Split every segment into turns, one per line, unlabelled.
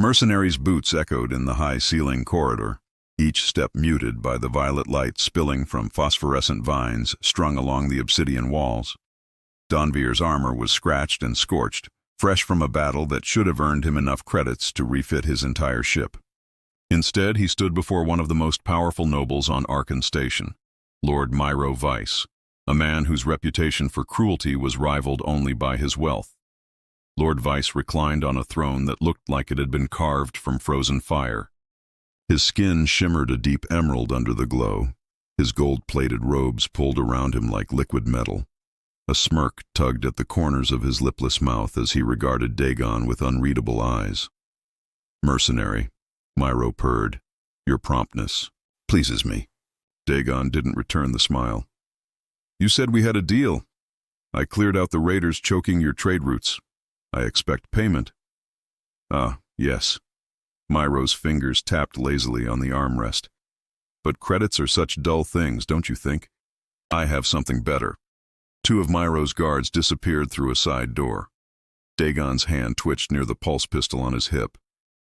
mercenary's boots echoed in the high-ceiling corridor, each step muted by the violet light spilling from phosphorescent vines strung along the obsidian walls. Donvier's armor was scratched and scorched, fresh from a battle that should have earned him enough credits to refit his entire ship. Instead, he stood before one of the most powerful nobles on Arkan Station, Lord Myro Weiss, a man whose reputation for cruelty was rivaled only by his wealth. Lord Weiss reclined on a throne that looked like it had been carved from frozen fire. His skin shimmered a deep emerald under the glow, his gold-plated robes pulled around him like liquid metal. A smirk tugged at the corners of his lipless mouth as he regarded Dagon with unreadable eyes. "Mercenary," Myro purred. "Your promptness pleases me." Dagon didn't return the smile. "You said we had a deal. I cleared out the raiders choking your trade routes. I expect payment." "Ah, yes." Myro's fingers tapped lazily on the armrest. "But credits are such dull things, don't you think? I have something better." Two of Myro's guards disappeared through a side door. Dagon's hand twitched near the pulse pistol on his hip.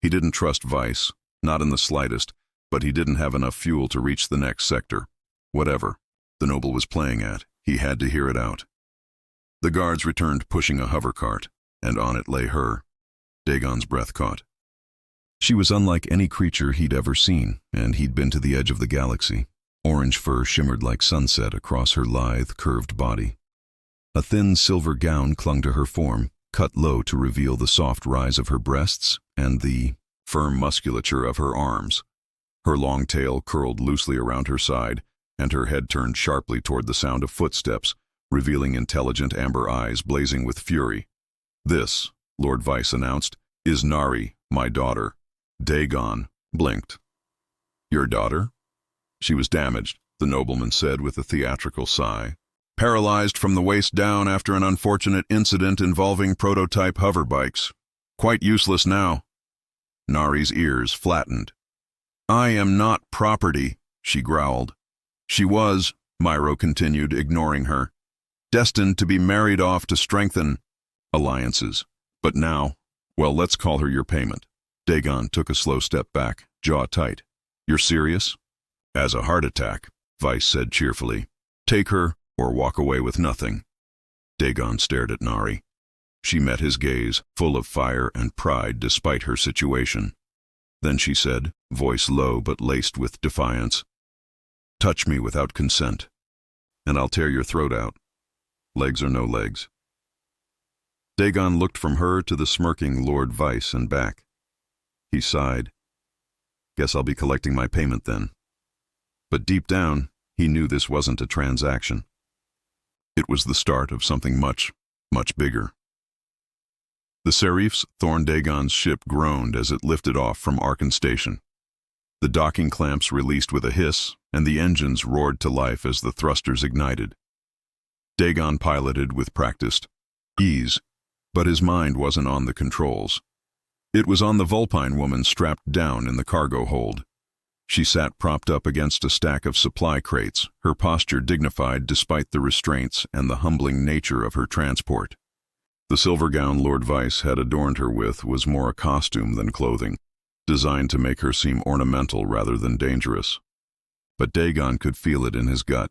He didn't trust Weiss, not in the slightest, but he didn't have enough fuel to reach the next sector. Whatever the noble was playing at, he had to hear it out. The guards returned pushing a hover cart, and on it lay her. Dagon's breath caught. She was unlike any creature he'd ever seen, and he'd been to the edge of the galaxy. Orange fur shimmered like sunset across her lithe, curved body. A thin silver gown clung to her form, cut low to reveal the soft rise of her breasts and the firm musculature of her arms. Her long tail curled loosely around her side, and her head turned sharply toward the sound of footsteps, revealing intelligent amber eyes blazing with fury. "This," Lord Weiss announced, "is Nari, my daughter." Dagon blinked. "Your daughter?" "She was damaged," the nobleman said with a theatrical sigh. "Paralyzed from the waist down after an unfortunate incident involving prototype hoverbikes. Quite useless now." Nari's ears flattened. "I am not property," she growled. "She was," Myro continued, ignoring her, "destined to be married off to strengthen alliances. But now, well, let's call her your payment." Dagon took a slow step back, jaw tight. "You're serious?" "As a heart attack," Weiss said cheerfully. "Take her, or walk away with nothing." Dagon stared at Nari. She met his gaze, full of fire and pride despite her situation. Then she said, voice low but laced with defiance, "Touch me without consent, and I'll tear your throat out. Legs or no legs." Dagon looked from her to the smirking Lord Weiss and back. He sighed. "Guess I'll be collecting my payment then." But deep down, he knew this wasn't a transaction. It was the start of something much, much bigger. The Serif's Thorn Dagon's ship groaned as it lifted off from Arkan Station. The docking clamps released with a hiss, and the engines roared to life as the thrusters ignited. Dagon piloted with practiced ease, but his mind wasn't on the controls. It was on the Vulpine woman strapped down in the cargo hold. She sat propped up against a stack of supply crates, her posture dignified despite the restraints and the humbling nature of her transport. The silver gown Lord Weiss had adorned her with was more a costume than clothing, designed to make her seem ornamental rather than dangerous. But Dagon could feel it in his gut.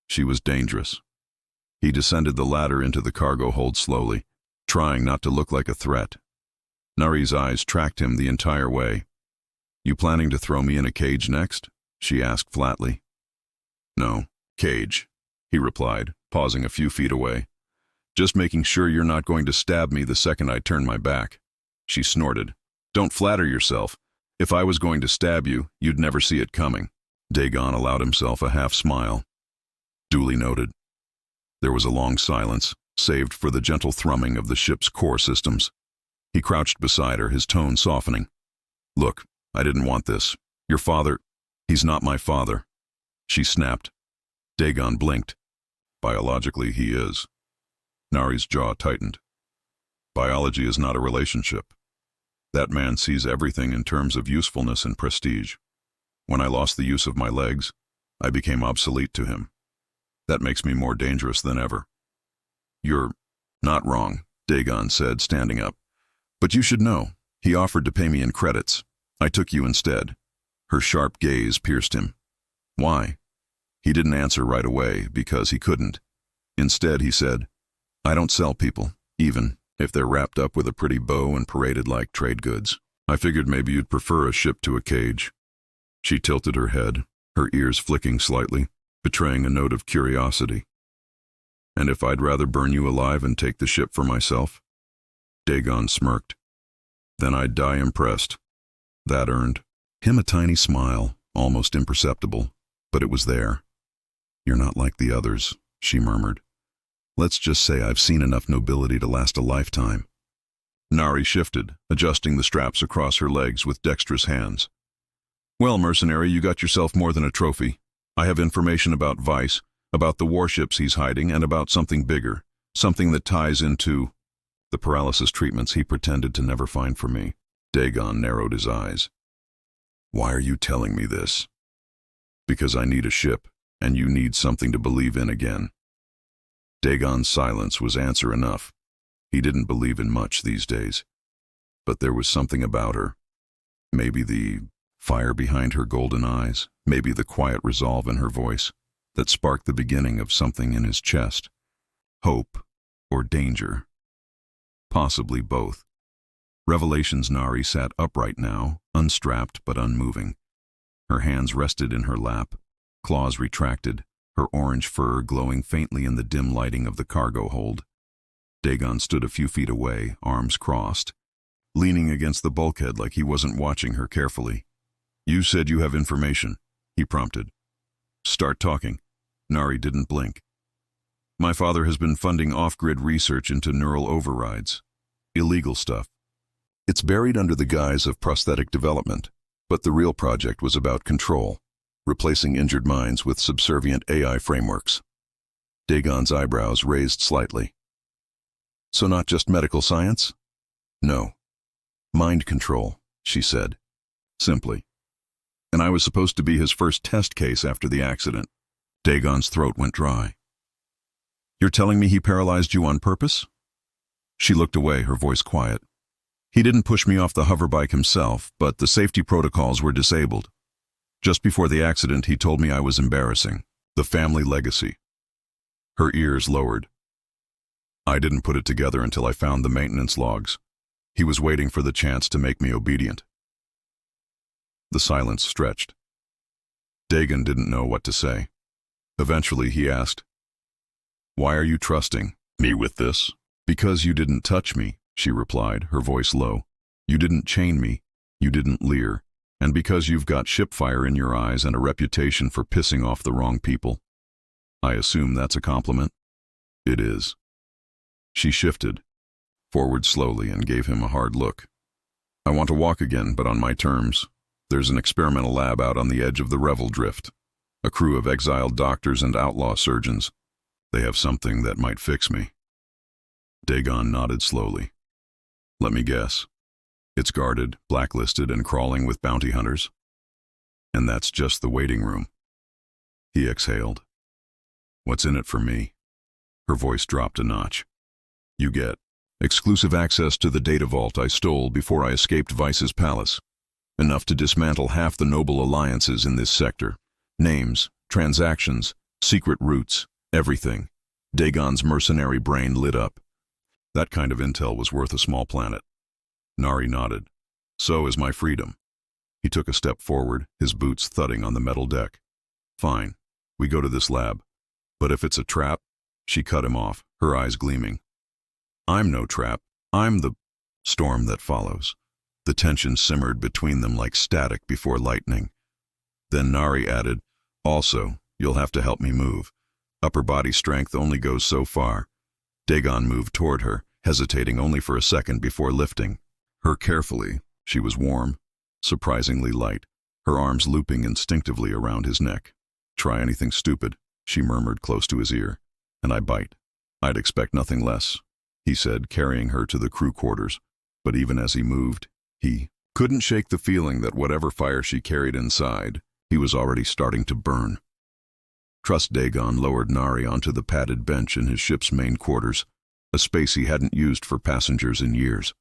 She was dangerous. He descended the ladder into the cargo hold slowly, trying not to look like a threat. Nari's eyes tracked him the entire way. "You planning to throw me in a cage next?" she asked flatly. "No, cage," he replied, pausing a few feet away. "Just making sure you're not going to stab me the second I turn my back." She snorted. "Don't flatter yourself. If I was going to stab you, you'd never see it coming." Dagon allowed himself a half smile. "Duly noted." There was a long silence, saved for the gentle thrumming of the ship's core systems. He crouched beside her, his tone softening. "Look, I didn't want this. Your father, he's not my father." She snapped. Dagon blinked. "Biologically, he is." Nari's jaw tightened. "Biology is not a relationship. That man sees everything in terms of usefulness and prestige. When I lost the use of my legs, I became obsolete to him. That makes me more dangerous than ever." "You're not wrong," Dagon said, standing up. "But you should know, He offered to pay me in credits. I took you instead. Her sharp gaze pierced him. Why? He didn't answer right away because he couldn't. Instead, he said, I don't sell people, even if they're wrapped up with a pretty bow and paraded like trade goods. I figured maybe you'd prefer a ship to a cage. She tilted her head, her ears flicking slightly, betraying a note of curiosity. And if I'd rather burn you alive and take the ship for myself? Dagon smirked. Then I'd die impressed. That earned him a tiny smile, almost imperceptible, but it was there. You're not like the others, she murmured. Let's just say I've seen enough nobility to last a lifetime. Nari shifted, adjusting the straps across her legs with dexterous hands. Well, mercenary, you got yourself more than a trophy. I have information about Vice, about the warships he's hiding, and about something bigger, something that ties into the paralysis treatments he pretended to never find for me. Dagon narrowed his eyes. Why are you telling me this? Because I need a ship, and you need something to believe in again. Dagon's silence was answer enough. He didn't believe in much these days. But there was something about her. Maybe the fire behind her golden eyes, maybe the quiet resolve in her voice, that sparked the beginning of something in his chest. Hope or danger. Possibly both. Revelation's Nari sat upright now, unstrapped but unmoving. Her hands rested in her lap, claws retracted, her orange fur glowing faintly in the dim lighting of the cargo hold. Dagon stood a few feet away, arms crossed, leaning against the bulkhead like he wasn't watching her carefully. You said you have information, he prompted. Start talking. Nari didn't blink. My father has been funding off-grid research into neural overrides. Illegal stuff. It's buried under the guise of prosthetic development, but the real project was about control, replacing injured minds with subservient AI frameworks. Dagon's eyebrows raised slightly. So not just medical science? No. Mind control, she said, simply. And I was supposed to be his first test case after the accident. Dagon's throat went dry. You're telling me he paralyzed you on purpose? She looked away, her voice quiet. He didn't push me off the hoverbike himself, but the safety protocols were disabled. Just before the accident, he told me I was embarrassing. The family legacy. Her ears lowered. I didn't put it together until I found the maintenance logs. He was waiting for the chance to make me obedient. The silence stretched. Dagon didn't know what to say. Eventually he asked, Why are you trusting me with this? Because you didn't touch me, she replied, her voice low. You didn't chain me, you didn't leer, and because you've got shipfire in your eyes and a reputation for pissing off the wrong people. I assume that's a compliment? It is. She shifted, forward slowly, and gave him a hard look. I want to walk again, but on my terms. There's an experimental lab out on the edge of the Revel Drift. A crew of exiled doctors and outlaw surgeons. They have something that might fix me. Dagon nodded slowly. Let me guess. It's guarded, blacklisted, and crawling with bounty hunters. And that's just the waiting room. He exhaled. What's in it for me? Her voice dropped a notch. You get exclusive access to the data vault I stole before I escaped Vice's palace. Enough to dismantle half the noble alliances in this sector. Names, transactions, secret routes, everything. Dagon's mercenary brain lit up. That kind of intel was worth a small planet. Nari nodded. So is my freedom. He took a step forward, his boots thudding on the metal deck. Fine, we go to this lab. But if it's a trap, she cut him off, her eyes gleaming. I'm no trap. I'm the storm that follows. The tension simmered between them like static before lightning. Then Nari added, Also, you'll have to help me move. Upper body strength only goes so far. Dagon moved toward her, hesitating only for a second before lifting her carefully. She was warm, surprisingly light, her arms looping instinctively around his neck. Try anything stupid, she murmured close to his ear, and I bite. I'd expect nothing less, he said, carrying her to the crew quarters. But even as he moved, he couldn't shake the feeling that whatever fire she carried inside, he was already starting to burn. Trust Dagon lowered Nari onto the padded bench in his ship's main quarters, a space he hadn't used for passengers in years.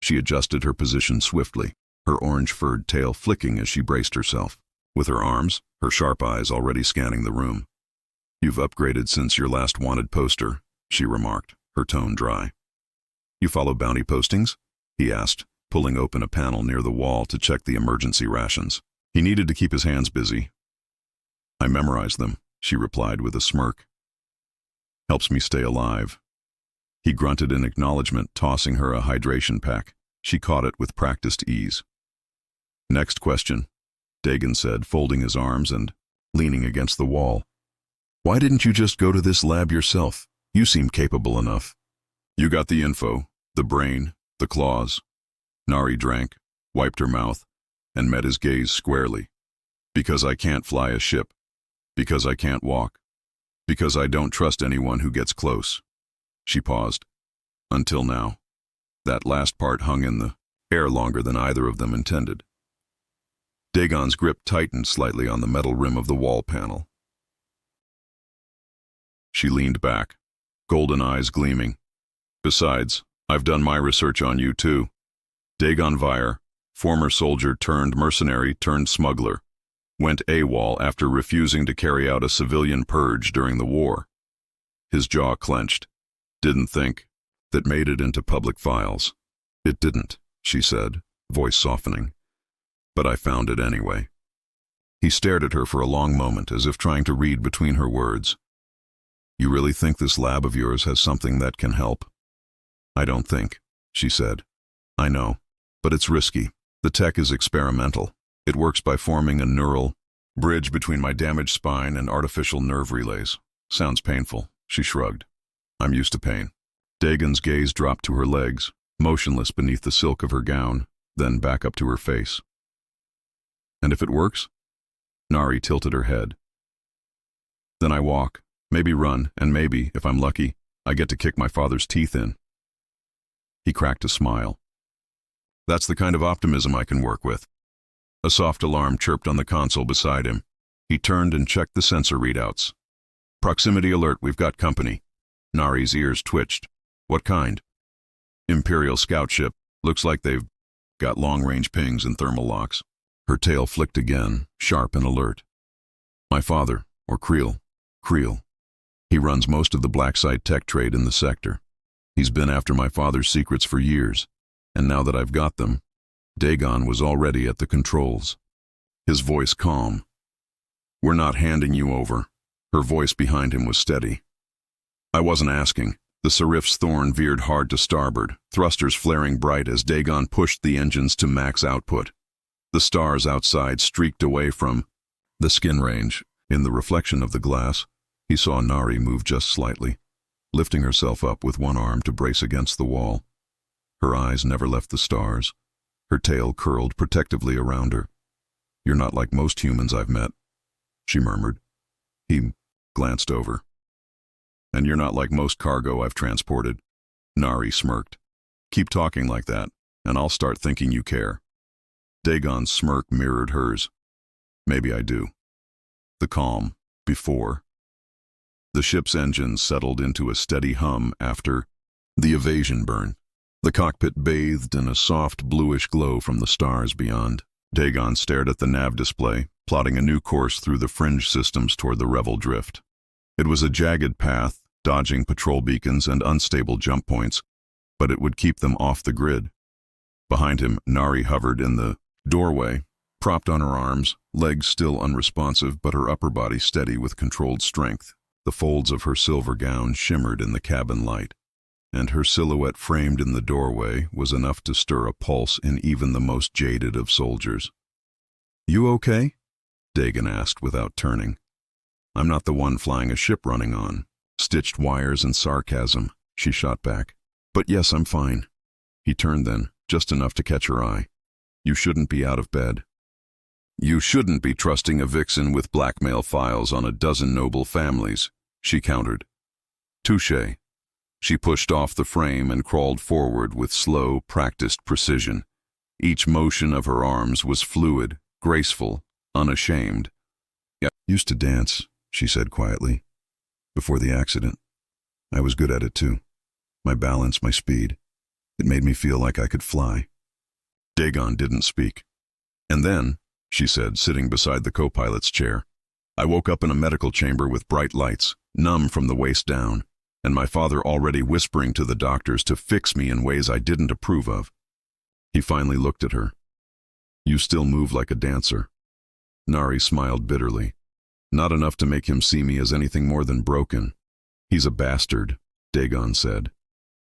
She adjusted her position swiftly, her orange-furred tail flicking as she braced herself. With her arms, her sharp eyes already scanning the room. "You've upgraded since your last wanted poster," she remarked, her tone dry. "You follow bounty postings?" he asked, pulling open a panel near the wall to check the emergency rations. He needed to keep his hands busy. "I memorized them," she replied with a smirk. "Helps me stay alive." He grunted in acknowledgement, tossing her a hydration pack. She caught it with practiced ease. "Next question," Dagan said, folding his arms and leaning against the wall. "Why didn't you just go to this lab yourself? You seem capable enough." "You got the info, the brain, the claws." Nari drank, wiped her mouth, and met his gaze squarely. "Because I can't fly a ship. Because I can't walk. Because I don't trust anyone who gets close." She paused. "Until now." That last part hung in the air longer than either of them intended. Dagon's grip tightened slightly on the metal rim of the wall panel. She leaned back, golden eyes gleaming. "Besides, I've done my research on you too." Dagon Vire, former soldier turned mercenary turned smuggler, went AWOL after refusing to carry out a civilian purge during the war. His jaw clenched. "Didn't think. That made it into public files." "It didn't," she said, voice softening. "But I found it anyway." He stared at her for a long moment, as if trying to read between her words. "You really think this lab of yours has something that can help?" "I don't think," she said. "I know, but it's risky. The tech is experimental. It works by forming a neural bridge between my damaged spine and artificial nerve relays. Sounds painful," she shrugged. "I'm used to pain." Dagon's gaze dropped to her legs, motionless beneath the silk of her gown, then back up to her face. "And if it works?" Nari tilted her head. "Then I walk, maybe run, and maybe, if I'm lucky, I get to kick my father's teeth in." He cracked a smile. "That's the kind of optimism I can work with." A soft alarm chirped on the console beside him. He turned and checked the sensor readouts. "Proximity alert, we've got company." Nari's ears twitched. "What kind?" "Imperial scout ship. Looks like they've got long-range pings and thermal locks." Her tail flicked again, sharp and alert. "My father, or Creel. Creel. He runs most of the black site tech trade in the sector. He's been after my father's secrets for years, and now that I've got them..." Dagon was already at the controls. His voice calm. "We're not handing you over." Her voice behind him was steady. "I wasn't asking." The Serif's Thorn veered hard to starboard, thrusters flaring bright as Dagon pushed the engines to max output. The stars outside streaked away from the skin range. In the reflection of the glass, he saw Nari move just slightly, lifting herself up with one arm to brace against the wall. Her eyes never left the stars. Her tail curled protectively around her. "You're not like most humans I've met," she murmured. He glanced over. "And you're not like most cargo I've transported." Nari smirked. "Keep talking like that, and I'll start thinking you care." Dagon's smirk mirrored hers. "Maybe I do." The calm, before. The ship's engines settled into a steady hum after the evasion burn. The cockpit bathed in a soft bluish glow from the stars beyond. Dagon stared at the nav display, plotting a new course through the fringe systems toward the Revel drift. It was a jagged path, dodging patrol beacons and unstable jump points, but it would keep them off the grid. Behind him, Nari hovered in the doorway, propped on her arms, legs still unresponsive but her upper body steady with controlled strength. The folds of her silver gown shimmered in the cabin light, and her silhouette framed in the doorway was enough to stir a pulse in even the most jaded of soldiers. "You okay?" Dagan asked without turning. "I'm not the one flying a ship running on stitched wires and sarcasm," she shot back. "But yes, I'm fine." He turned then, just enough to catch her eye. "You shouldn't be out of bed." "You shouldn't be trusting a vixen with blackmail files on a dozen noble families," she countered. "Touché." She pushed off the frame and crawled forward with slow, practiced precision. Each motion of her arms was fluid, graceful, unashamed. "Yeah, used to dance," she said quietly. "Before the accident. I was good at it too. My balance, my speed. It made me feel like I could fly. Dagon didn't speak. And then, she said, sitting beside the co-pilot's chair, I woke up in a medical chamber with bright lights, numb from the waist down, and my father already whispering to the doctors to fix me in ways I didn't approve of. He finally looked at her. You still move like a dancer. Nari smiled bitterly. Not enough to make him see me as anything more than broken. He's a bastard, Dagon said.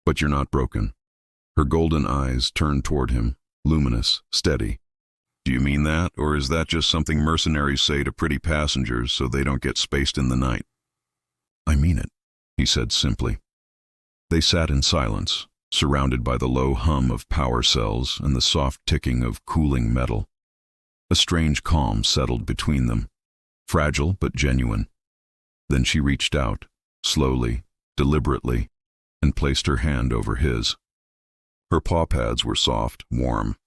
But you're not broken. Her golden eyes turned toward him, luminous, steady. Do you mean that, or is that just something mercenaries say to pretty passengers so they don't get spaced in the night? I mean it, he said simply. They sat in silence, surrounded by the low hum of power cells and the soft ticking of cooling metal. A strange calm settled between them, fragile but genuine. Then she reached out, slowly, deliberately, and placed her hand over his. Her paw pads were soft, warm.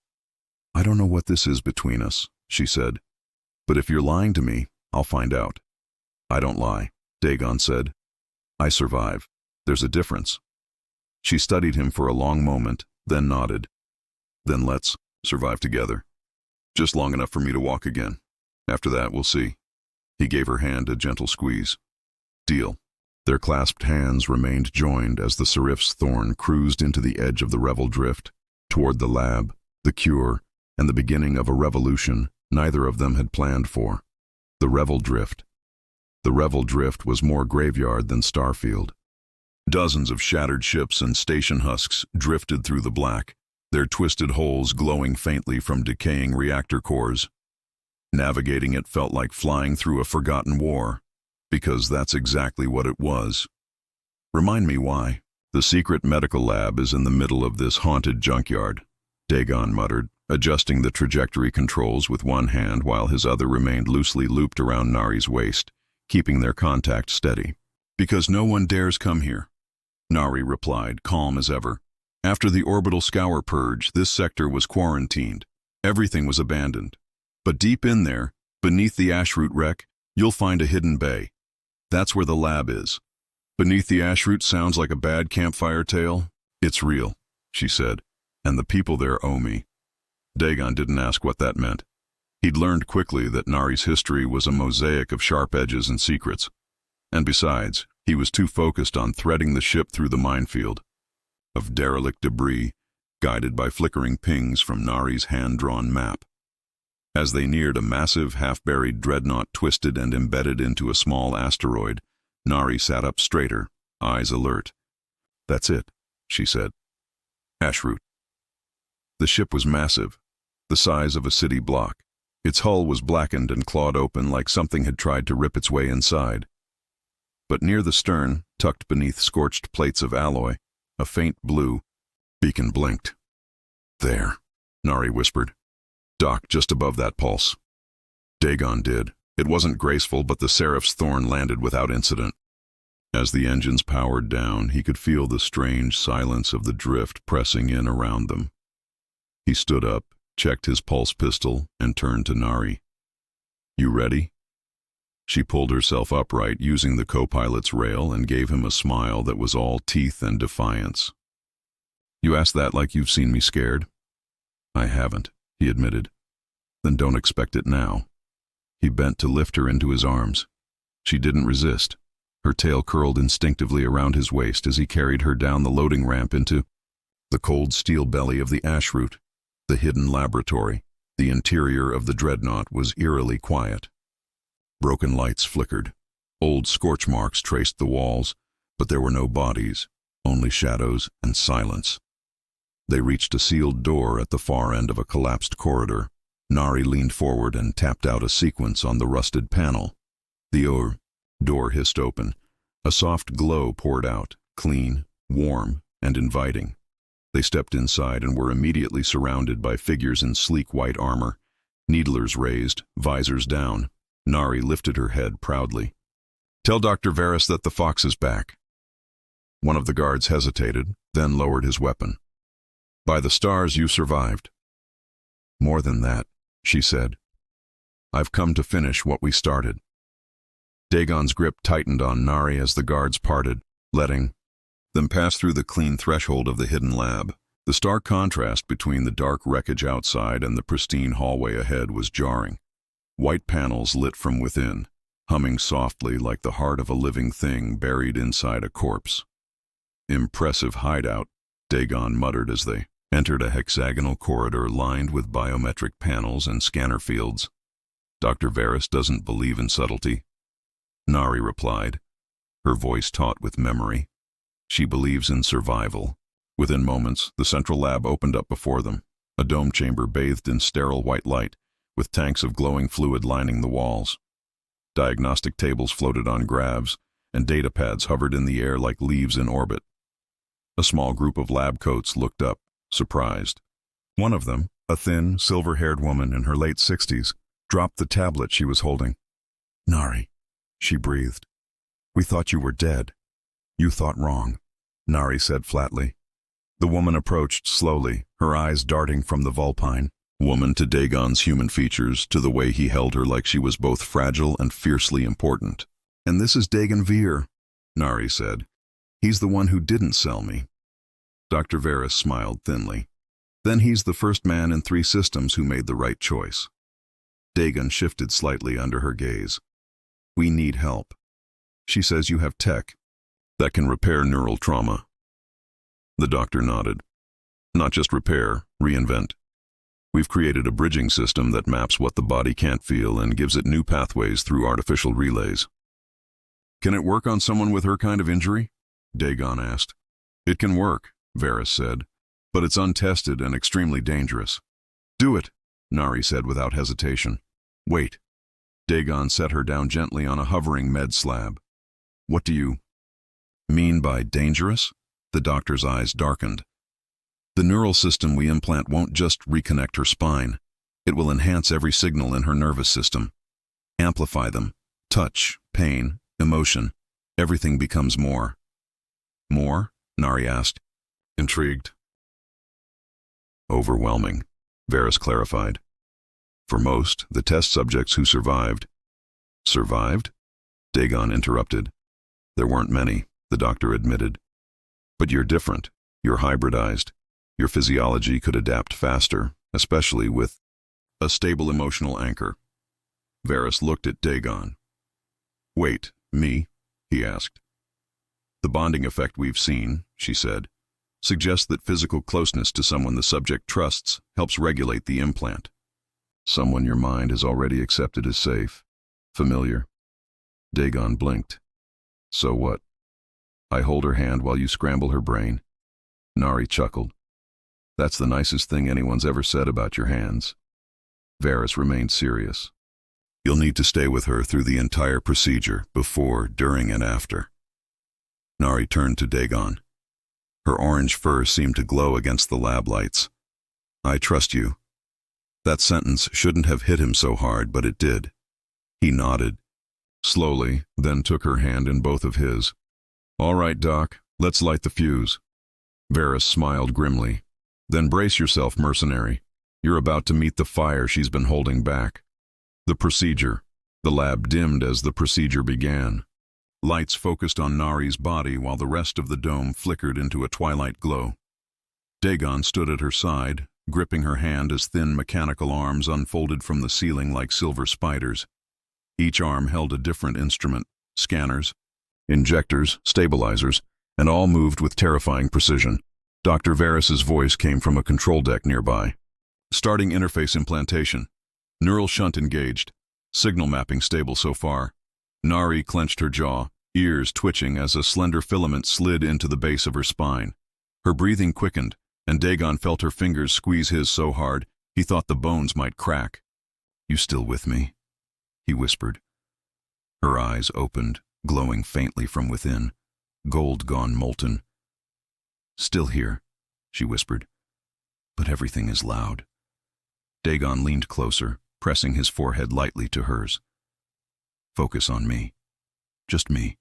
I don't know what this is between us, she said, but if you're lying to me, I'll find out. I don't lie, Dagon said. I survive. There's a difference. She studied him for a long moment, then nodded. Then let's survive together. Just long enough for me to walk again. After that, we'll see. He gave her hand a gentle squeeze. Deal. Their clasped hands remained joined as the Serif's Thorn cruised into the edge of the Revel Drift, toward the lab, the cure, and the beginning of a revolution neither of them had planned for. The Revel Drift. The Revel Drift was more graveyard than Starfield. Dozens of shattered ships and station husks drifted through the black, their twisted holes glowing faintly from decaying reactor cores. Navigating it felt like flying through a forgotten war, because that's exactly what it was. Remind me why. The secret medical lab is in the middle of this haunted junkyard, Dagon muttered, adjusting the trajectory controls with one hand while his other remained loosely looped around Nari's waist, keeping their contact steady. Because no one dares come here, Nari replied, calm as ever. After the orbital scour purge, this sector was quarantined. Everything was abandoned. But deep in there, beneath the Ashroot wreck, you'll find a hidden bay. That's where the lab is. Beneath the Ashroot sounds like a bad campfire tale. It's real, she said, and the people there owe me. Dagon didn't ask what that meant. He'd learned quickly that Nari's history was a mosaic of sharp edges and secrets. And besides, he was too focused on threading the ship through the minefield of derelict debris, guided by flickering pings from Nari's hand-drawn map. As they neared a massive, half-buried dreadnought twisted and embedded into a small asteroid, Nari sat up straighter, eyes alert. That's it, she said. Ashroot. The ship was massive, the size of a city block. Its hull was blackened and clawed open like something had tried to rip its way inside. But near the stern, tucked beneath scorched plates of alloy, a faint blue beacon blinked. There, Nari whispered. Dock just above that pulse. Dagon did. It wasn't graceful, but the Seraph's Thorn landed without incident. As the engines powered down, he could feel the strange silence of the drift pressing in around them. He stood up, checked his pulse pistol, and turned to Nari. You ready? She pulled herself upright using the co-pilot's rail and gave him a smile that was all teeth and defiance. You ask that like you've seen me scared? I haven't, he admitted. Then don't expect it now. He bent to lift her into his arms. She didn't resist. Her tail curled instinctively around his waist as he carried her down the loading ramp into the cold steel belly of the Ashroot, the hidden laboratory. The interior of the dreadnought was eerily quiet. Broken lights flickered. Old scorch marks traced the walls, but there were no bodies, only shadows and silence. They reached a sealed door at the far end of a collapsed corridor. Nari leaned forward and tapped out a sequence on the rusted panel. The door hissed open. A soft glow poured out, clean, warm, and inviting. They stepped inside and were immediately surrounded by figures in sleek white armor, needlers raised, visors down. Nari lifted her head proudly. Tell Dr. Varys that the Fox is back. One of the guards hesitated, then lowered his weapon. By the stars, you survived. More than that, she said. I've come to finish what we started. Dagon's grip tightened on Nari as the guards parted, letting them pass through the clean threshold of the hidden lab. The stark contrast between the dark wreckage outside and the pristine hallway ahead was jarring. White panels lit from within, humming softly like the heart of a living thing buried inside a corpse. "Impressive hideout," Dagon muttered as they entered a hexagonal corridor lined with biometric panels and scanner fields. "Dr. Varus doesn't believe in subtlety," Nari replied, her voice taut with memory. "She believes in survival." Within moments, the central lab opened up before them, a dome chamber bathed in sterile white light, with tanks of glowing fluid lining the walls. Diagnostic tables floated on gravs, and data pads hovered in the air like leaves in orbit. A small group of lab coats looked up, surprised. One of them, a thin, silver-haired woman in her late 60s, dropped the tablet she was holding. "Nari," she breathed. "We thought you were dead." "You thought wrong," Nari said flatly. The woman approached slowly, her eyes darting from the Vulpine woman to Dagon's human features, to the way he held her like she was both fragile and fiercely important. "And this is Dagon Veer," Nari said. "He's the one who didn't sell me." Dr. Varus smiled thinly. "Then he's the first man in 3 systems who made the right choice." Dagon shifted slightly under her gaze. "We need help. She says you have tech that can repair neural trauma." The doctor nodded. "Not just repair, reinvent. We've created a bridging system that maps what the body can't feel and gives it new pathways through artificial relays." "Can it work on someone with her kind of injury?" Dagon asked. "It can work," Varus said, "but it's untested and extremely dangerous." "Do it," Nari said without hesitation. "Wait." Dagon set her down gently on a hovering med slab. "What do you mean by dangerous?" The doctor's eyes darkened. "The neural system we implant won't just reconnect her spine. It will enhance every signal in her nervous system. Amplify them. Touch, pain, emotion. Everything becomes more." "More?" Nari asked, intrigued. "Overwhelming," Varus clarified. "For most, the test subjects who survived." "Survived?" Dagon interrupted. "There weren't many," the doctor admitted. "But you're different. You're hybridized. Your physiology could adapt faster, especially with a stable emotional anchor." Varus looked at Dagon. "Wait, me?" he asked. "The bonding effect we've seen," she said, "suggests that physical closeness to someone the subject trusts helps regulate the implant. Someone your mind has already accepted as safe, familiar." Dagon blinked. "So what? I hold her hand while you scramble her brain." Nari chuckled. "That's the nicest thing anyone's ever said about your hands." Varus remained serious. "You'll need to stay with her through the entire procedure, before, during, and after." Nari turned to Dagon. Her orange fur seemed to glow against the lab lights. "I trust you." That sentence shouldn't have hit him so hard, but it did. He nodded, slowly, then took her hand in both of his. "All right, Doc, let's light the fuse." Varus smiled grimly. "Then brace yourself, mercenary. You're about to meet the fire she's been holding back." The procedure. The lab dimmed as the procedure began. Lights focused on Nari's body while the rest of the dome flickered into a twilight glow. Dagon stood at her side, gripping her hand as thin mechanical arms unfolded from the ceiling like silver spiders. Each arm held a different instrument: scanners, injectors, stabilizers, and all moved with terrifying precision. Dr. Varus's voice came from a control deck nearby. "Starting interface implantation. Neural shunt engaged. Signal mapping stable so far." Nari clenched her jaw, ears twitching as a slender filament slid into the base of her spine. Her breathing quickened, and Dagon felt her fingers squeeze his so hard he thought the bones might crack. "You still with me?" he whispered. Her eyes opened, glowing faintly from within, gold gone molten. "Still here," she whispered. "But everything is loud." Dagon leaned closer, pressing his forehead lightly to hers. "Focus on me. Just me.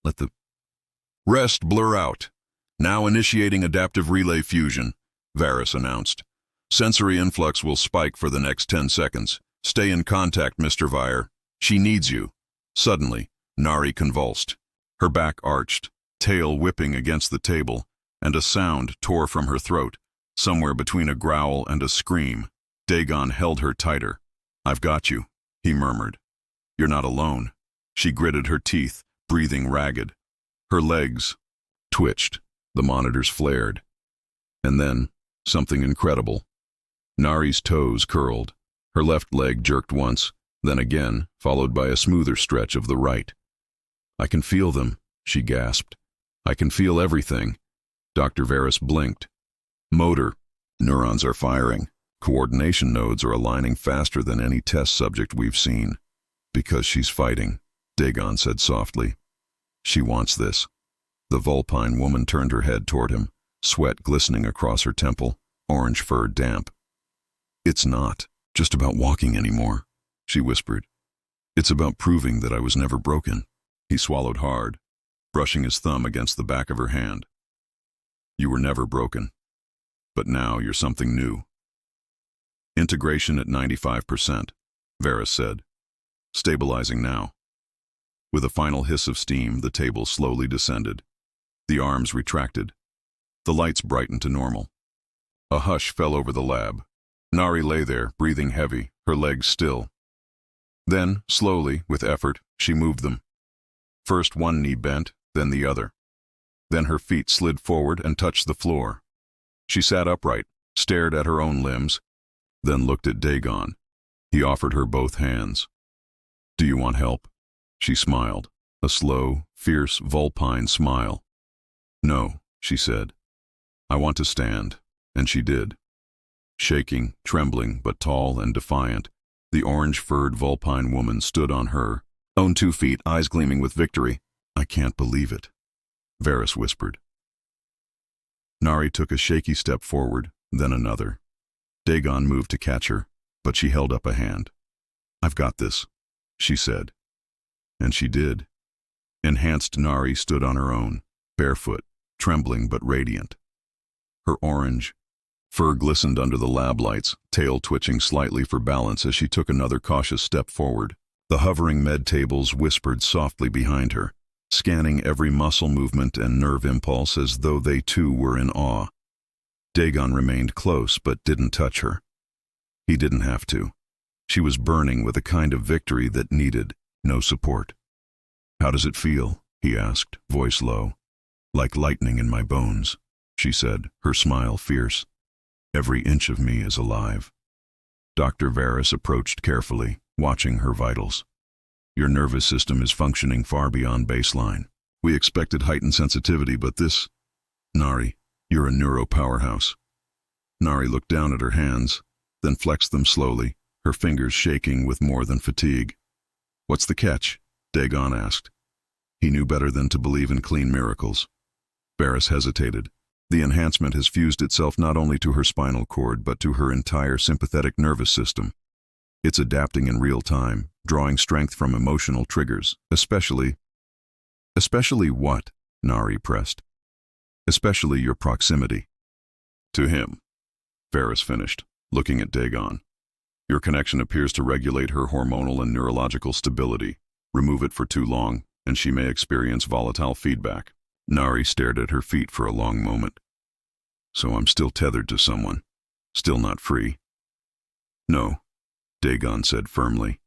Let the rest blur out. Now initiating adaptive relay fusion," Varus announced. "Sensory influx will spike for the next 10 seconds. Stay in contact, Mr. Vire. She needs you." Suddenly, Nari convulsed. Her back arched, tail whipping against the table, and a sound tore from her throat, somewhere between a growl and a scream. Dagon held her tighter. "I've got you," he murmured. "You're not alone." She gritted her teeth, breathing ragged. Her legs twitched. The monitors flared. And then, something incredible. Nari's toes curled. Her left leg jerked once, then again, followed by a smoother stretch of the right. "I can feel them," she gasped. "I can feel everything." Dr. Veris blinked. "Motor. Neurons are firing. Coordination nodes are aligning faster than any test subject we've seen." "Because she's fighting," Dagon said softly. "She wants this." The Vulpine woman turned her head toward him, sweat glistening across her temple, orange fur damp. "It's not just about walking anymore," she whispered. "It's about proving that I was never broken." He swallowed hard, brushing his thumb against the back of her hand. "You were never broken. But now you're something new." "Integration at 95%, Veris said. "Stabilizing now." With a final hiss of steam, the table slowly descended. The arms retracted. The lights brightened to normal. A hush fell over the lab. Nari lay there, breathing heavy, her legs still. Then, slowly, with effort, she moved them. First one knee bent, then the other. Then her feet slid forward and touched the floor. She sat upright, stared at her own limbs, then looked at Dagon. He offered her both hands. "Do you want help?" She smiled, a slow, fierce vulpine smile. "No," she said. "I want to stand," and she did. Shaking, trembling, but tall and defiant, the orange-furred vulpine woman stood on her own 2 feet, eyes gleaming with victory. "I can't believe it," Veris whispered. Nari took a shaky step forward, then another. Dagon moved to catch her, but she held up a hand. "I've got this," she said. And she did. Enhanced Nari stood on her own, barefoot, trembling but radiant. Her orange fur glistened under the lab lights, tail twitching slightly for balance as she took another cautious step forward. The hovering med tables whispered softly behind her, scanning every muscle movement and nerve impulse as though they too were in awe. Dagon remained close but didn't touch her. He didn't have to. She was burning with a kind of victory that needed no support. "How does it feel?" he asked, voice low. "Like lightning in my bones," she said, her smile fierce. "Every inch of me is alive." Dr. Veris approached carefully, watching her vitals. "Your nervous system is functioning far beyond baseline. We expected heightened sensitivity, but this... Nari, you're a neuro powerhouse." Nari looked down at her hands, then flexed them slowly, her fingers shaking with more than fatigue. "What's the catch?" Dagon asked. He knew better than to believe in clean miracles. Veris hesitated. "The enhancement has fused itself not only to her spinal cord, but to her entire sympathetic nervous system. It's adapting in real time, drawing strength from emotional triggers, especially..." "Especially what?" Nari pressed. "Especially your proximity." "To him," Veris finished, looking at Dagon. "Your connection appears to regulate her hormonal and neurological stability. Remove it for too long, and she may experience volatile feedback." Nari stared at her feet for a long moment. "So I'm still tethered to someone, still not free?" "No," Dagon said firmly.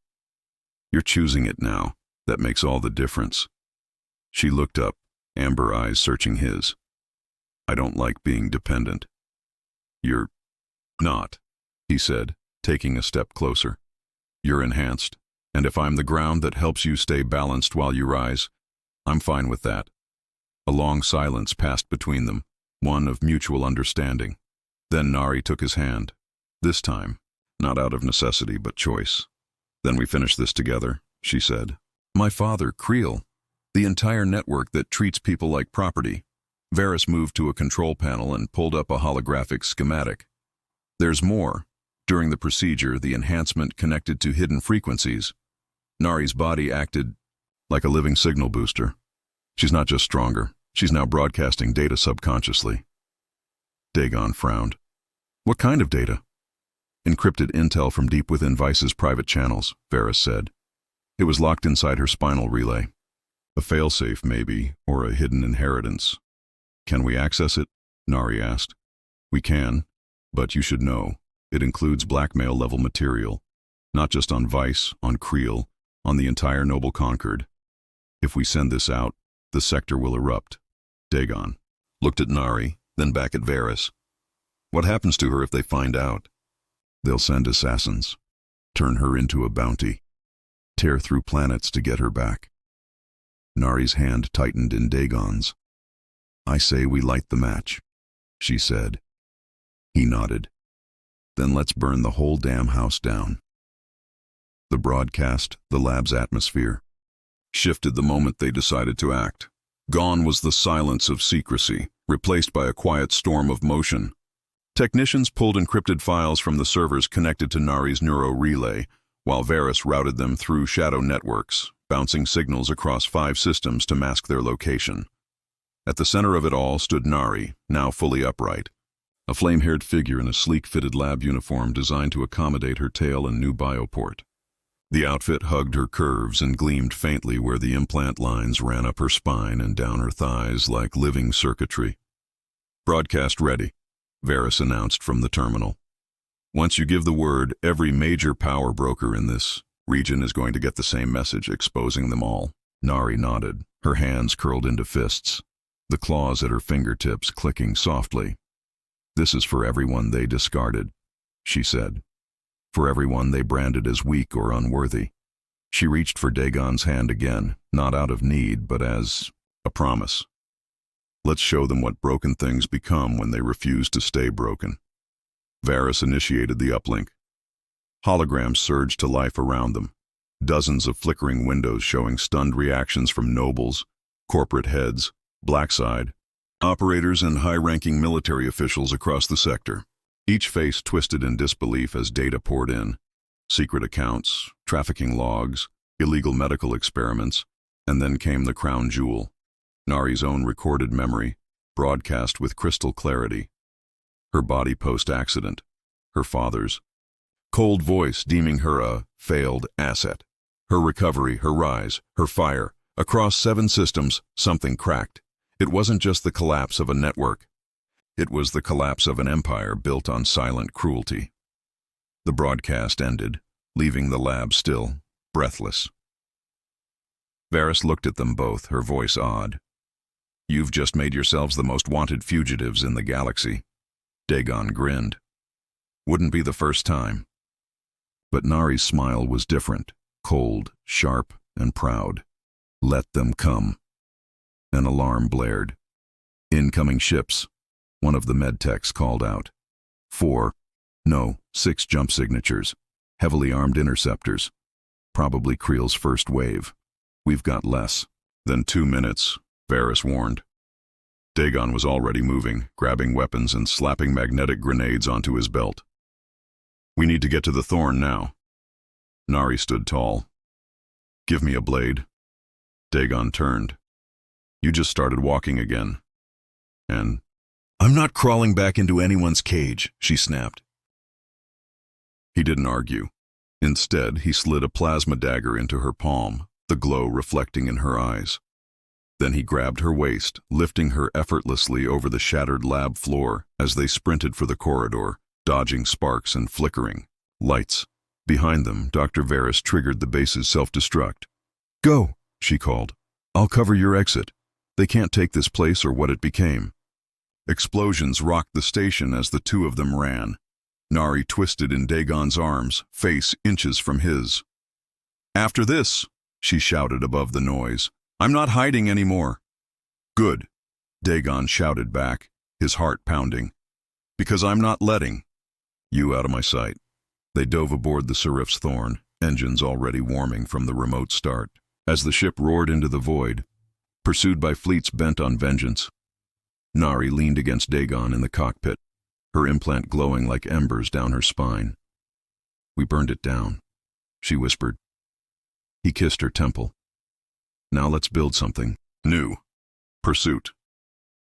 "You're choosing it now. That makes all the difference." She looked up, amber eyes searching his. "I don't like being dependent." "You're not," he said, taking a step closer. "You're enhanced, and if I'm the ground that helps you stay balanced while you rise, I'm fine with that." A long silence passed between them, one of mutual understanding. Then Nari took his hand. This time, not out of necessity but choice. "Then we finish this together," she said. "My father, Creel. The entire network that treats people like property." Veris moved to a control panel and pulled up a holographic schematic. "There's more. During the procedure, the enhancement connected to hidden frequencies. Nari's body acted like a living signal booster. She's not just stronger, she's now broadcasting data subconsciously." Dagon frowned. "What kind of data?" "Encrypted intel from deep within Vice's private channels," Veris said. "It was locked inside her spinal relay. A failsafe, maybe, or a hidden inheritance. Can we access it?" Nari asked. We can, but you should know, it includes blackmail-level material, not just on Vice, on Creel, on the entire Noble Concord. If we send this out, the sector will erupt. Dagon looked at Nari, then back at Varys. What happens to her if they find out? They'll send assassins, turn her into a bounty, tear through planets to get her back. Nari's hand tightened in Dagon's. I say we light the match, she said. He nodded. Then let's burn the whole damn house down. The broadcast, the lab's atmosphere, shifted the moment they decided to act. Gone was the silence of secrecy, replaced by a quiet storm of motion. Technicians pulled encrypted files from the servers connected to Nari's neuro relay, while Varys routed them through shadow networks, bouncing signals across 5 systems to mask their location. At the center of it all stood Nari, now fully upright, a flame-haired figure in a sleek-fitted lab uniform designed to accommodate her tail and new bioport. The outfit hugged her curves and gleamed faintly where the implant lines ran up her spine and down her thighs like living circuitry. Broadcast ready, Varys announced from the terminal. Once you give the word, every major power broker in this region is going to get the same message, exposing them all. Nari nodded, her hands curled into fists, the claws at her fingertips clicking softly. This is for everyone they discarded, she said. For everyone they branded as weak or unworthy. She reached for Dagon's hand again, not out of need, but as a promise. Let's show them what broken things become when they refuse to stay broken. Varys initiated the uplink. Holograms surged to life around them, dozens of flickering windows showing stunned reactions from nobles, corporate heads, blackside, operators and high-ranking military officials across the sector. Each face twisted in disbelief as data poured in. Secret accounts, trafficking logs, illegal medical experiments, and then came the crown jewel, Nari's own recorded memory, broadcast with crystal clarity. Her body post-accident, her father's. Cold voice deeming her a failed asset. Her recovery, her rise, her fire. Across 7 systems, something cracked. It wasn't just the collapse of a network. It was the collapse of an empire built on silent cruelty. The broadcast ended, leaving the lab still, breathless. Varys looked at them both, her voice odd. You've just made yourselves the most wanted fugitives in the galaxy. Dagon grinned. Wouldn't be the first time. But Nari's smile was different, cold, sharp, and proud. Let them come. An alarm blared. Incoming ships. One of the medtechs called out. 6 jump signatures. Heavily armed interceptors. Probably Creel's first wave. We've got less than 2 minutes, Varys warned. Dagon was already moving, grabbing weapons and slapping magnetic grenades onto his belt. We need to get to the Thorn now. Nari stood tall. Give me a blade. Dagon turned. You just started walking again. And I'm not crawling back into anyone's cage, she snapped. He didn't argue. Instead, he slid a plasma dagger into her palm, the glow reflecting in her eyes. Then he grabbed her waist, lifting her effortlessly over the shattered lab floor as they sprinted for the corridor, dodging sparks and flickering lights. Behind them, Dr. Varys triggered the base's self-destruct. Go, she called. I'll cover your exit. They can't take this place or what it became. Explosions rocked the station as the two of them ran. Nari twisted in Dagon's arms, face inches from his. After this, she shouted above the noise. I'm not hiding anymore. Good, Dagon shouted back, his heart pounding. Because I'm not letting you out of my sight. They dove aboard the Serif's Thorn, engines already warming from the remote start. As the ship roared into the void, pursued by fleets bent on vengeance, Nari leaned against Dagon in the cockpit, her implant glowing like embers down her spine. We burned it down, she whispered. He kissed her temple. Now let's build something new. Pursuit.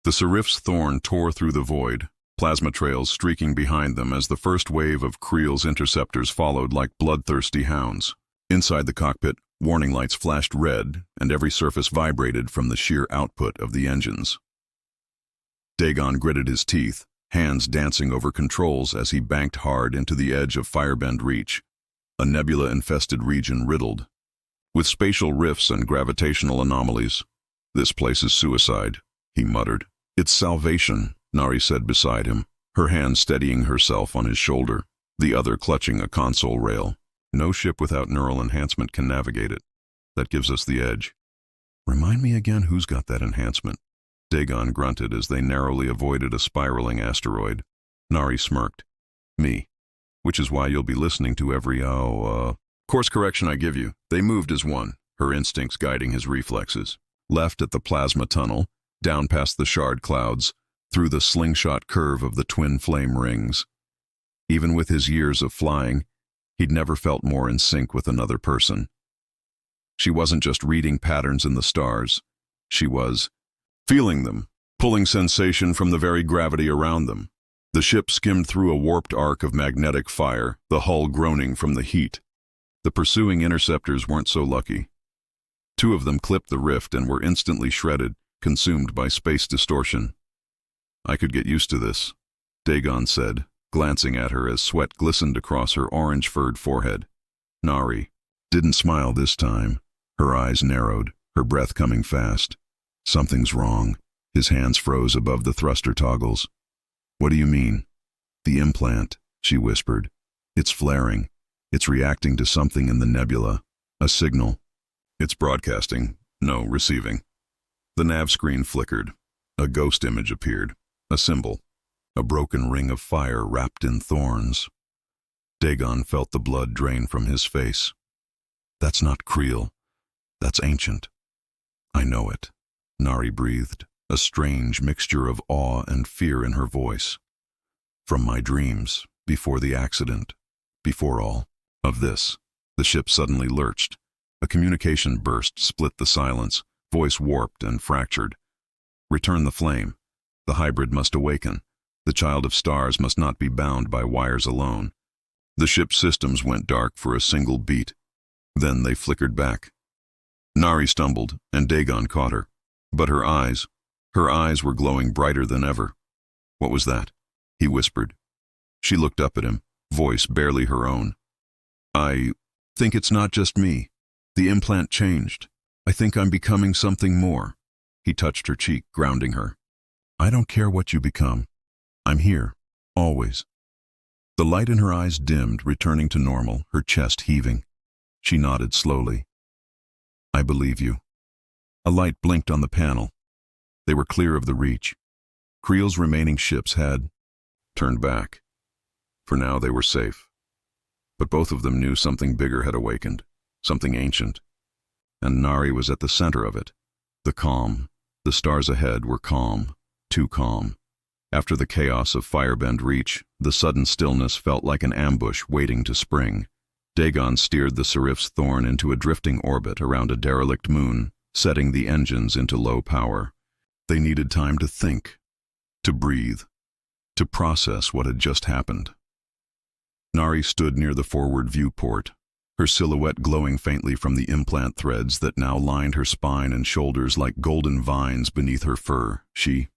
The Serif's Thorn tore through the void, plasma trails streaking behind them as the first wave of Creel's interceptors followed like bloodthirsty hounds. Inside the cockpit, warning lights flashed red, and every surface vibrated from the sheer output of the engines. Dagon gritted his teeth, hands dancing over controls as he banked hard into the edge of Firebend Reach, a nebula-infested region riddled with spatial rifts and gravitational anomalies. "This place is suicide," he muttered. "It's salvation," Nari said beside him, her hand steadying herself on his shoulder, the other clutching a console rail. "No ship without neural enhancement can navigate it. That gives us the edge." "Remind me again who's got that enhancement?" Dagon grunted as they narrowly avoided a spiraling asteroid. Nari smirked. "Me. Which is why you'll be listening to every, course correction I give you." They moved as one, her instincts guiding his reflexes. Left at the plasma tunnel, down past the shard clouds, through the slingshot curve of the twin flame rings. Even with his years of flying, he'd never felt more in sync with another person. She wasn't just reading patterns in the stars. She was feeling them, pulling sensation from the very gravity around them. The ship skimmed through a warped arc of magnetic fire, the hull groaning from the heat. The pursuing interceptors weren't so lucky. Two of them clipped the rift and were instantly shredded, consumed by space distortion. "I could get used to this," Dagon said, glancing at her as sweat glistened across her orange-furred forehead. Nari didn't smile this time. Her eyes narrowed, her breath coming fast. "Something's wrong." His hands froze above the thruster toggles. "What do you mean?" "The implant," she whispered. "It's flaring. It's reacting to something in the nebula. A signal." "It's broadcasting, no receiving." The nav screen flickered. A ghost image appeared. A symbol. A broken ring of fire wrapped in thorns. Dagon felt the blood drain from his face. "That's not Creel. That's ancient." "I know it," Nari breathed, a strange mixture of awe and fear in her voice. "From my dreams, before the accident, before all of this." The ship suddenly lurched. A communication burst split the silence, voice warped and fractured. "Return the flame. The hybrid must awaken. The child of stars must not be bound by wires alone." The ship's systems went dark for a single beat. Then they flickered back. Nari stumbled, and Dagon caught her. But her eyes were glowing brighter than ever. "What was that?" he whispered. She looked up at him, voice barely her own. "I think it's not just me. The implant changed. I think I'm becoming something more." He touched her cheek, grounding her. "I don't care what you become. I'm here, always." The light in her eyes dimmed, returning to normal, her chest heaving. She nodded slowly. "I believe you." A light blinked on the panel. They were clear of the reach. Creel's remaining ships had turned back. For now they were safe. But both of them knew something bigger had awakened, something ancient. And Nari was at the center of it. The calm. The stars ahead were calm, too calm. After the chaos of Firebend Reach, the sudden stillness felt like an ambush waiting to spring. Dagon steered the Serif's Thorn into a drifting orbit around a derelict moon, setting the engines into low power. They needed time to think, to breathe, to process what had just happened. Nari stood near the forward viewport, her silhouette glowing faintly from the implant threads that now lined her spine and shoulders like golden vines beneath her fur. She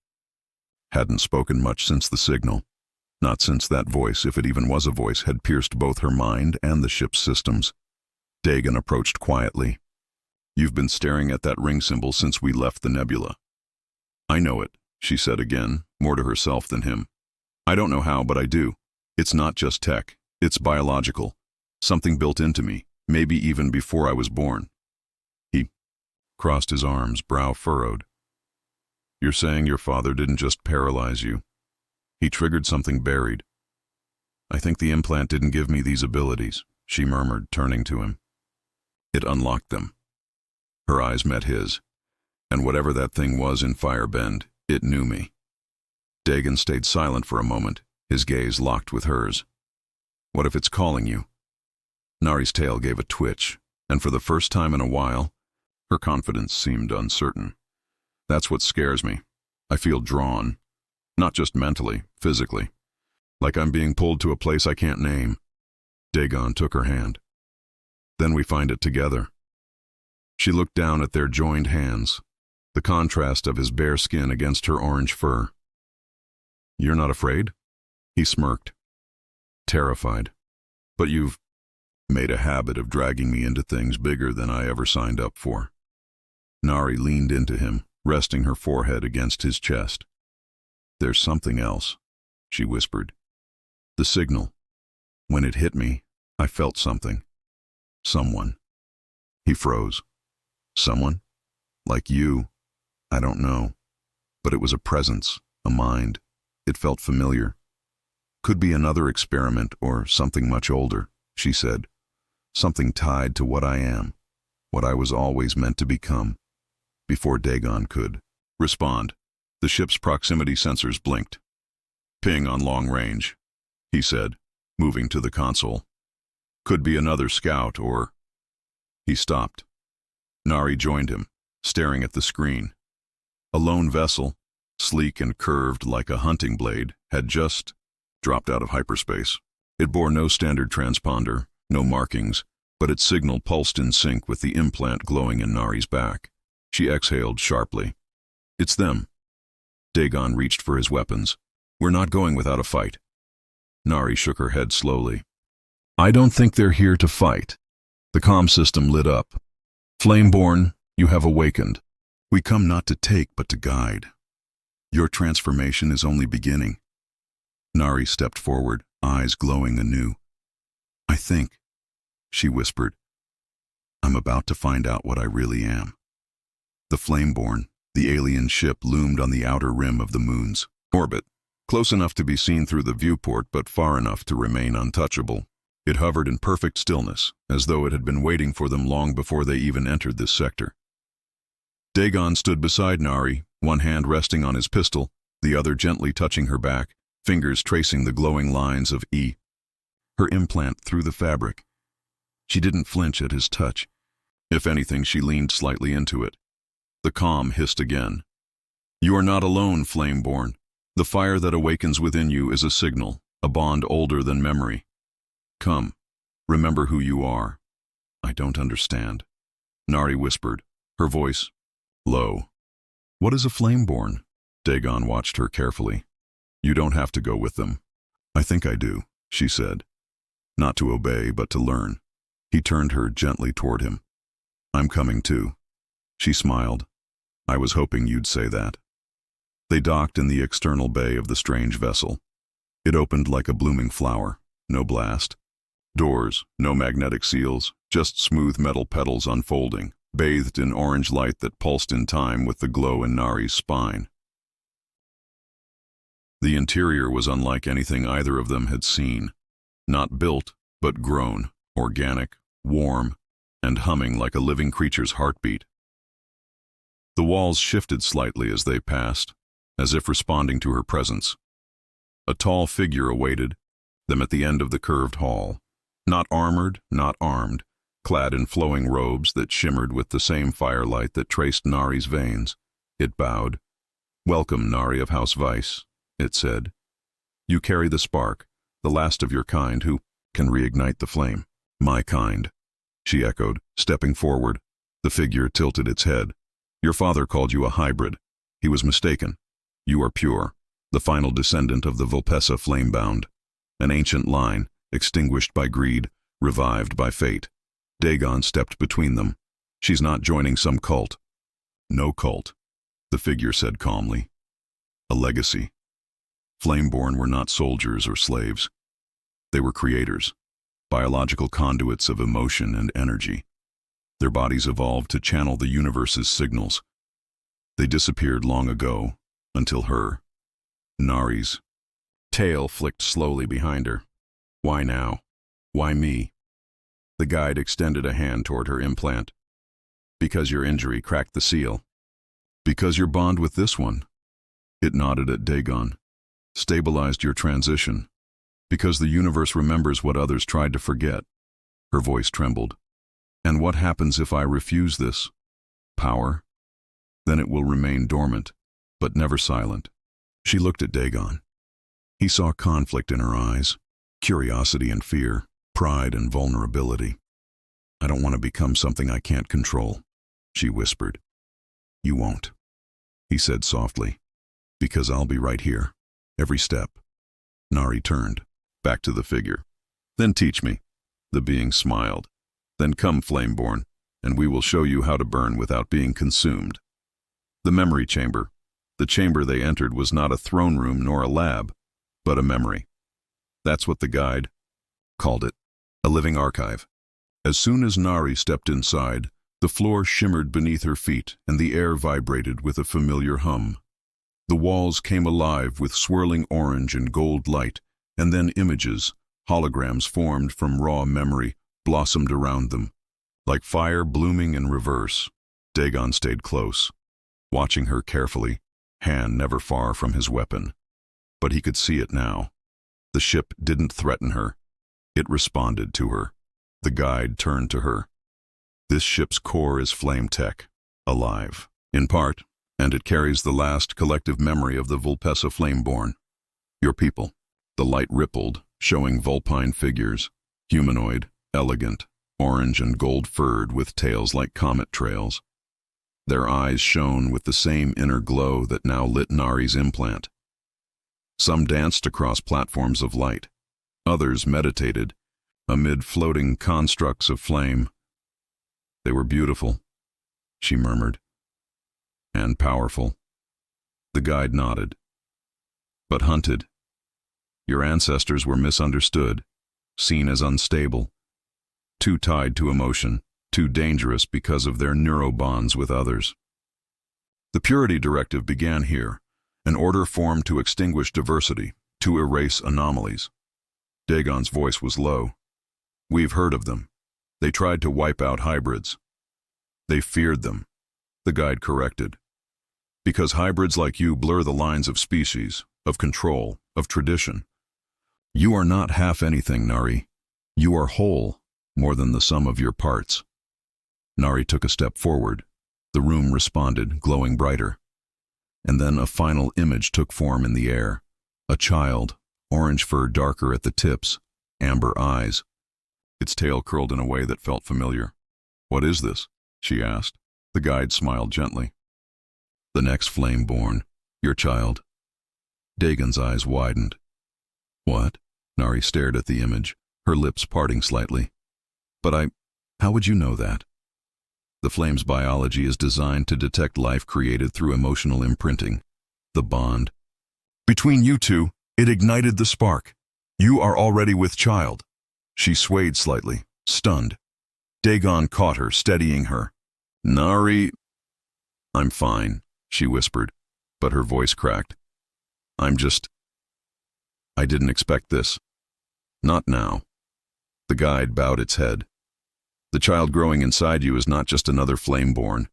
hadn't spoken much since the signal. Not since that voice, if it even was a voice, had pierced both her mind and the ship's systems. Dagon approached quietly. "You've been staring at that ring symbol since we left the nebula." "I know it," she said again, more to herself than him. "I don't know how, but I do. It's not just tech. It's biological. Something built into me, maybe even before I was born." He crossed his arms, brow furrowed. "You're saying your father didn't just paralyze you. He triggered something buried." "I think the implant didn't give me these abilities," she murmured, turning to him. "It unlocked them." Her eyes met his. "And whatever that thing was in Firebend, it knew me." Dagon stayed silent for a moment, his gaze locked with hers. "What if it's calling you?" Nari's tail gave a twitch, and for the first time in a while, her confidence seemed uncertain. "That's what scares me. I feel drawn. Not just mentally, physically. Like I'm being pulled to a place I can't name." Dagon took her hand. "Then we find it together." She looked down at their joined hands, the contrast of his bare skin against her orange fur. You're not afraid? He smirked, terrified. But you've made a habit of dragging me into things bigger than I ever signed up for. Nari leaned into him, resting her forehead against his chest. There's something else, she whispered. The signal. When it hit me, I felt something. Someone. He froze. Someone? Like you? I don't know. But it was a presence, a mind. It felt familiar. Could be another experiment or something much older, she said. Something tied to what I am, what I was always meant to become, before Dagon could respond. The ship's proximity sensors blinked. Ping on long range, he said, moving to the console. Could be another scout or... He stopped. Nari joined him, staring at the screen. A lone vessel, sleek and curved like a hunting blade, had just dropped out of hyperspace. It bore no standard transponder, no markings, but its signal pulsed in sync with the implant glowing in Nari's back. She exhaled sharply. It's them. Dagon reached for his weapons. We're not going without a fight. Nari shook her head slowly. I don't think they're here to fight. The comm system lit up. Flameborn, you have awakened. We come not to take, but to guide. Your transformation is only beginning. Nari stepped forward, eyes glowing anew. I think, she whispered, I'm about to find out what I really am. The Flameborn, the alien ship, loomed on the outer rim of the moon's orbit, close enough to be seen through the viewport but far enough to remain untouchable. It hovered in perfect stillness, as though it had been waiting for them long before they even entered this sector. Dagon stood beside Nari, one hand resting on his pistol, the other gently touching her back, fingers tracing the glowing lines of E. Her implant through the fabric. She didn't flinch at his touch. If anything, she leaned slightly into it. The comm hissed again. You are not alone, Flameborn. The fire that awakens within you is a signal, a bond older than memory. Come, remember who you are. I don't understand. Nari whispered, her voice low. What is a Flameborn? Dagon watched her carefully. You don't have to go with them. I think I do, she said. Not to obey, but to learn. He turned her gently toward him. I'm coming too. She smiled. I was hoping you'd say that. They docked in the external bay of the strange vessel. It opened like a blooming flower, no blast. Doors, no magnetic seals, just smooth metal petals unfolding, bathed in orange light that pulsed in time with the glow in Nari's spine. The interior was unlike anything either of them had seen. Not built, but grown, organic, warm, and humming like a living creature's heartbeat. The walls shifted slightly as they passed, as if responding to her presence. A tall figure awaited them at the end of the curved hall. Not armored, not armed, clad in flowing robes that shimmered with the same firelight that traced Nari's veins. It bowed. Welcome, Nari of House Weiss, it said. You carry the spark, the last of your kind who can reignite the flame. My kind, she echoed, stepping forward. The figure tilted its head. Your father called you a hybrid. He was mistaken. You are pure, the final descendant of the Vulpessa flamebound. An ancient line, extinguished by greed, revived by fate. Dagon stepped between them. She's not joining some cult. No cult, the figure said calmly. A legacy. Flameborn were not soldiers or slaves. They were creators, biological conduits of emotion and energy. Their bodies evolved to channel the universe's signals. They disappeared long ago, until her, Nari's, tail flicked slowly behind her. Why now? Why me? The guide extended a hand toward her implant. Because your injury cracked the seal. Because your bond with this one. It nodded at Dagon. Stabilized your transition. Because the universe remembers what others tried to forget. Her voice trembled. And what happens if I refuse this? Power? Then it will remain dormant, but never silent. She looked at Dagon. He saw conflict in her eyes, curiosity and fear, pride and vulnerability. I don't want to become something I can't control, she whispered. You won't, he said softly, because I'll be right here. every step. Nari turned, back to the figure. Then teach me. The being smiled. Then come, Flameborn, and we will show you how to burn without being consumed. The memory chamber. The chamber they entered was not a throne room nor a lab, but a memory. That's what the guide called it, a living archive. As soon as Nari stepped inside, the floor shimmered beneath her feet and the air vibrated with a familiar hum. The walls came alive with swirling orange and gold light, and then images, holograms formed from raw memory, blossomed around them. Like fire blooming in reverse, Dagon stayed close, watching her carefully, hand never far from his weapon. But he could see it now. The ship didn't threaten her. It responded to her. The guide turned to her. This ship's core is flame tech, alive, in part, and it carries the last collective memory of the Vulpessa Flameborn. Your people. The light rippled, showing vulpine figures, humanoid, elegant, orange and gold-furred with tails like comet trails. Their eyes shone with the same inner glow that now lit Nari's implant. Some danced across platforms of light. Others meditated, amid floating constructs of flame. They were beautiful, she murmured, and powerful. The guide nodded. But hunted. Your ancestors were misunderstood, seen as unstable, too tied to emotion, too dangerous because of their neurobonds with others. The Purity Directive began here, an order formed to extinguish diversity, to erase anomalies. Dagon's voice was low. We've heard of them. They tried to wipe out hybrids. They feared them, the guide corrected. Because hybrids like you blur the lines of species, of control, of tradition. You are not half anything, Nari. You are whole, more than the sum of your parts. Nari took a step forward. The room responded, glowing brighter. And then a final image took form in the air. A child, orange fur darker at the tips, amber eyes. Its tail curled in a way that felt familiar. What is this? She asked. The guide smiled gently. The next Flameborn, your child. Dagon's eyes widened. What? Nari stared at the image, her lips parting slightly. But how would you know that? The flame's biology is designed to detect life created through emotional imprinting. The bond. Between you two, it ignited the spark. You are already with child. She swayed slightly, stunned. Dagon caught her, steadying her. Nari... I'm fine, she whispered, but her voice cracked. I didn't expect this. Not now. The guide bowed its head. The child growing inside you is not just another Flameborn.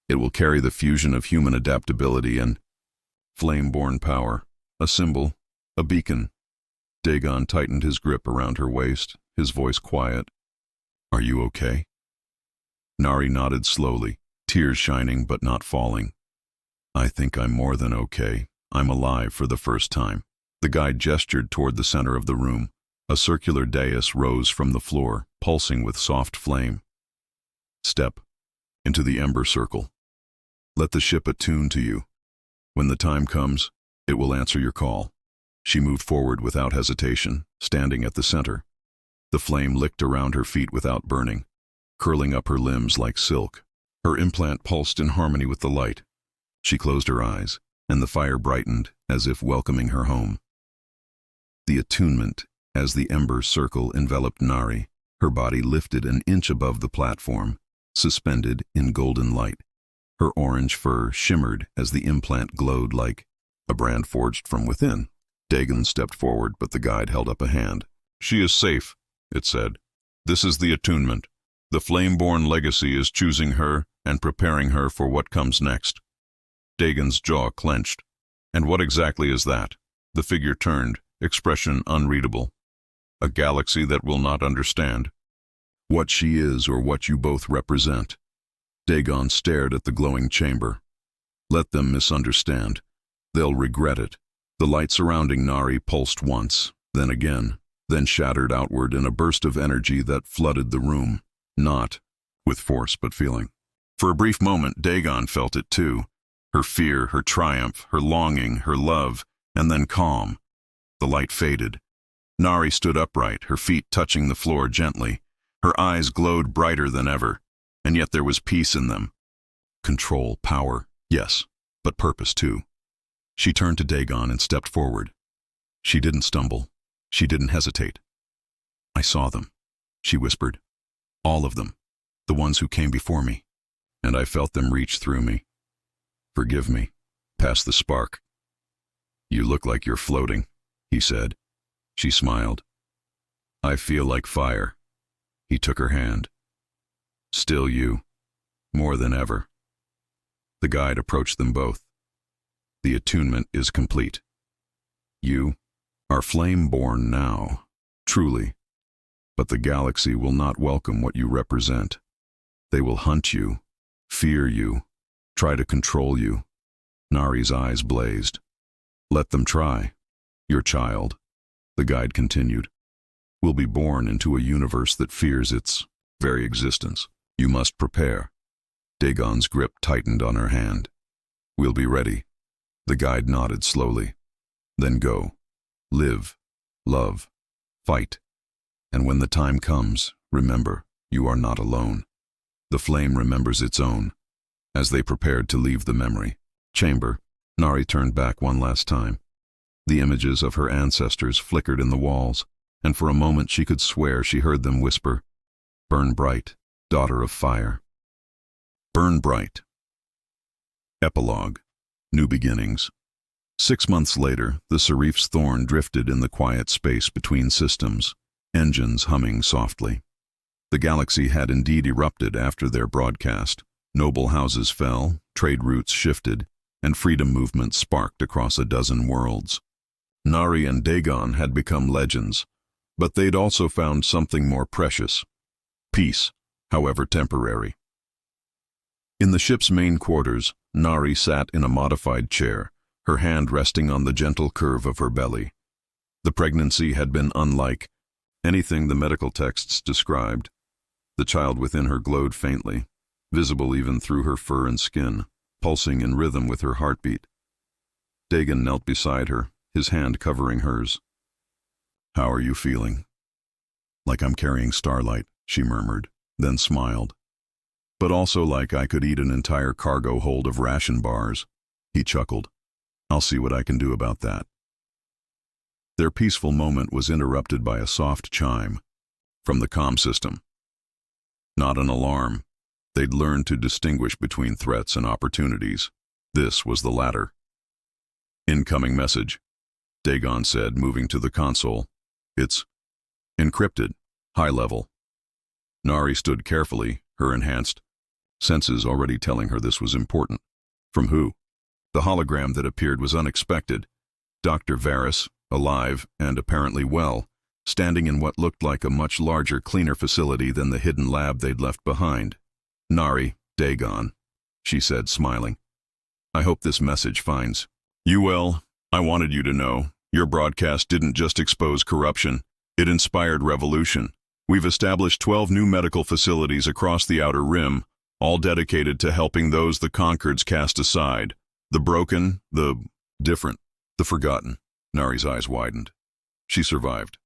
It will carry the fusion of human adaptability and Flameborn power, a symbol, a beacon. Dagon tightened his grip around her waist, his voice quiet. Are you okay? Nari nodded slowly, tears shining but not falling. I think I'm more than okay. I'm alive for the first time. The guide gestured toward the center of the room. A circular dais rose from the floor, pulsing with soft flame. Step into the ember circle. Let the ship attune to you. When the time comes, it will answer your call. She moved forward without hesitation, standing at the center. The flame licked around her feet without burning, curling up her limbs like silk. Her implant pulsed in harmony with the light. She closed her eyes, and the fire brightened as if welcoming her home. The attunement, as the ember circle enveloped Nari, her body lifted an inch above the platform, suspended in golden light. Her orange fur shimmered as the implant glowed like a brand forged from within. Dagon stepped forward, but the guide held up a hand. She is safe, it said. This is the attunement. The Flameborn legacy is choosing her and preparing her for what comes next. Dagon's jaw clenched. And what exactly is that? The figure turned, expression unreadable. A galaxy that will not understand. What she is or what you both represent. Dagon stared at the glowing chamber. Let them misunderstand. They'll regret it. The light surrounding Nari pulsed once, then again, then shattered outward in a burst of energy that flooded the room. Not with force, but feeling. For a brief moment, Dagon felt it too. Her fear, her triumph, her longing, her love, And then calm. The light faded. Nari stood upright, her feet touching the floor gently. Her eyes glowed brighter than ever, and yet there was peace in them. Control, power, yes, but purpose too. She turned to Dagon and stepped forward. She didn't stumble. She didn't hesitate. "I saw them," she whispered. "All of them. The ones who came before me. And I felt them reach through me. Forgive me. Pass the spark." "You look like you're floating," he said. She smiled. "I feel like fire." He took her hand. "Still you. More than ever." The guide approached them both. "The attunement is complete. You are flame-born now, truly. But the galaxy will not welcome what you represent. They will hunt you, fear you, try to control you." Nari's eyes blazed. "Let them try. Your child," the guide continued, "will be born into a universe that fears its very existence. You must prepare." Dagon's grip tightened on her hand. "We'll be ready." The guide nodded slowly. "Then go. Live. Love. Fight. And when the time comes, remember, you are not alone." The flame remembers its own. As they prepared to leave the memory chamber, Nari turned back one last time. The images of her ancestors flickered in the walls, and for a moment she could swear she heard them whisper, "Burn bright, daughter of fire. Burn bright." Epilogue. New beginnings. 6 months later, the Serif's Thorn drifted in the quiet space between systems, engines humming softly. The galaxy had indeed erupted after their broadcast. Noble houses fell, trade routes shifted, and freedom movements sparked across a dozen worlds. Nari and Dagon had become legends, but they'd also found something more precious: peace, however temporary. In the ship's main quarters, Nari sat in a modified chair, her hand resting on the gentle curve of her belly. The pregnancy had been unlike anything the medical texts described. The child within her glowed faintly, visible even through her fur and skin, pulsing in rhythm with her heartbeat. Dagon knelt beside her, his hand covering hers. "How are you feeling?" "Like I'm carrying starlight," she murmured, then smiled. "But also like I could eat an entire cargo hold of ration bars." He chuckled. "I'll see what I can do about that." Their peaceful moment was interrupted by a soft chime from the comm system. Not an alarm. They'd learned to distinguish between threats and opportunities. This was the latter. "Incoming message," Dagon said, moving to the console. "It's encrypted, high level." Nari stood carefully, her enhanced senses already telling her this was important. From who? The hologram that appeared was unexpected. Dr. Varys, alive and apparently well, standing in what looked like a much larger, cleaner facility than the hidden lab they'd left behind. "Nari, Dagon," she said, smiling. "I hope this message finds you well. I wanted you to know, your broadcast didn't just expose corruption, it inspired revolution. We've established 12 new medical facilities across the Outer Rim, all dedicated to helping those the Conquereds cast aside. The broken, the different, the forgotten." Nari's eyes widened. She survived.